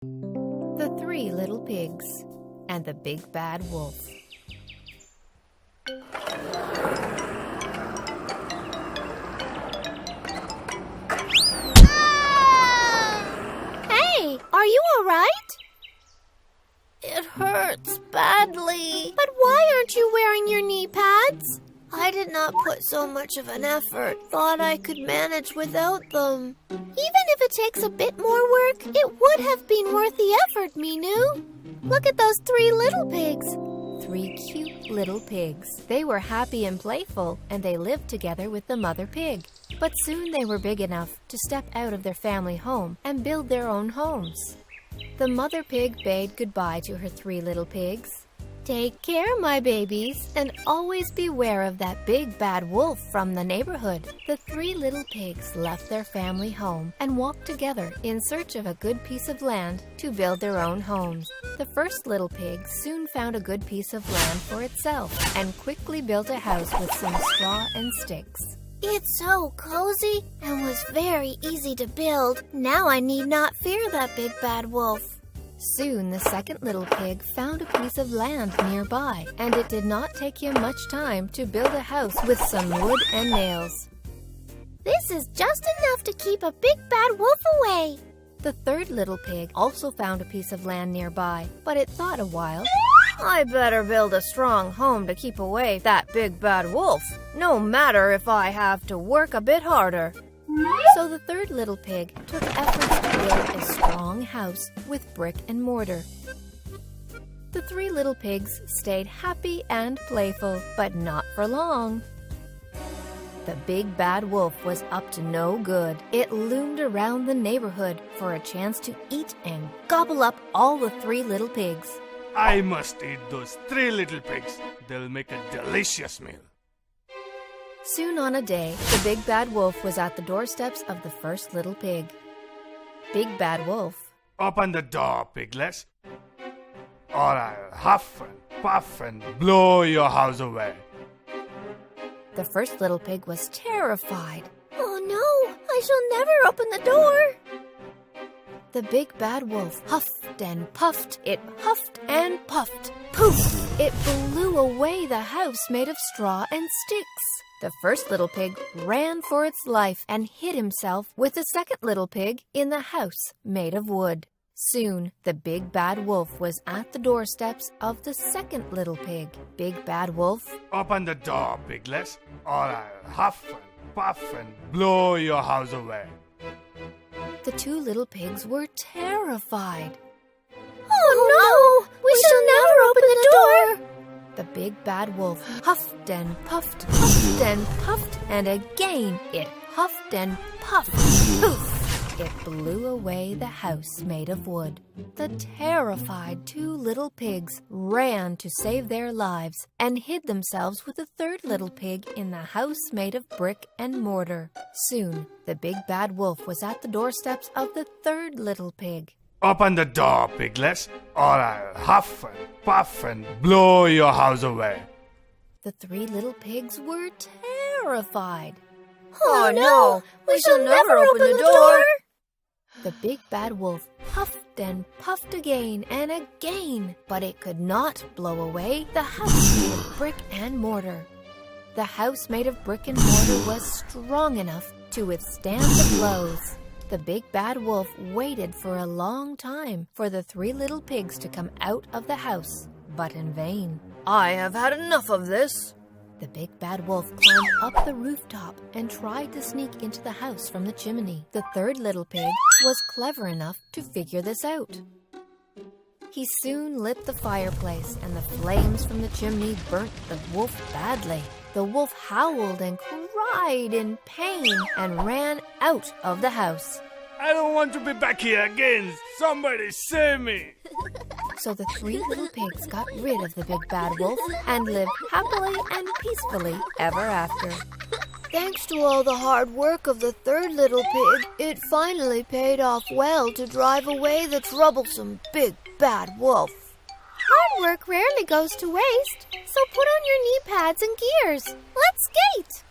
The Three Little Pigs and the Big Bad Wolf. Hey, are you all right? It hurts badly. But why aren't you wearing your knee pads? I did not put so much of an effort. Thought I could manage without them. Even if it takes a bit more work, it would have been worth the effort, Minu. Look at those three little pigs. Three cute little pigs. They were happy and playful, and they lived together with the mother pig. But soon they were big enough to step out of their family home and build their own homes. The mother pig bade goodbye to her three little pigs. Take care, my babies, and always beware of that big bad wolf from the neighborhood. The three little pigs left their family home and walked together in search of a good piece of land to build their own homes. The first little pig soon found a good piece of land for itself and quickly built a house with some straw and sticks. It's so cozy and was very easy to build. Now I need not fear that big bad wolf. Soon the second little pig found a piece of land nearby, and it did not take him much time to build a house with some wood and nails. This is just enough to keep a big bad wolf away. The third little pig also found a piece of land nearby, but it thought a while. I better build a strong home to keep away that big bad wolf, no matter if I have to work a bit harder. So the third little pig took efforts to build a strong house with brick and mortar. The three little pigs stayed happy and playful, but not for long. The big bad wolf was up to no good. It loomed around the neighborhood for a chance to eat and gobble up all the three little pigs. I must eat those three little pigs. They'll make a delicious meal. Soon on a day, the big bad wolf was at the doorsteps of the first little pig. Big Bad Wolf. Open the door, piglets, or I'll huff and puff and blow your house away. The first little pig was terrified. Oh no, I shall never open the door. The big bad wolf huffed and puffed. It huffed and puffed. Poof! It blew away the house made of straw and sticks. The first little pig ran for its life and hid himself with the second little pig in the house made of wood. Soon, the big bad wolf was at the doorsteps of the second little pig. Big Bad Wolf. Open the door, piglets, or I'll huff and puff and blow your house away. The two little pigs were terrified. Oh no, we shall never open the door. The big bad wolf huffed and puffed, huffed and puffed, and again it huffed and puffed. Poof! It blew away the house made of wood. The terrified two little pigs ran to save their lives and hid themselves with the third little pig in the house made of brick and mortar. Soon, the big bad wolf was at the doorsteps of the third little pig. Open the door, piglets, or I'll huff and puff and blow your house away. The three little pigs were terrified. Oh no, we shall never open the door. The big bad wolf puffed and puffed again and again, but it could not blow away the house made of brick and mortar. The house made of brick and mortar was strong enough to withstand the blows. The big bad wolf waited for a long time for the three little pigs to come out of the house, but in vain. I have had enough of this. The big bad wolf climbed up the rooftop and tried to sneak into the house from the chimney. The third little pig was clever enough to figure this out. He soon lit the fireplace, and the flames from the chimney burnt the wolf badly. The wolf howled and cried in pain and ran out of the house. I don't want to be back here again. Somebody save me. So the three little pigs got rid of the big bad wolf and lived happily and peacefully ever after. Thanks to all the hard work of the third little pig, it finally paid off well to drive away the troublesome big bad wolf. Hard work rarely goes to waste, so put on your knee pads and gears. Let's skate!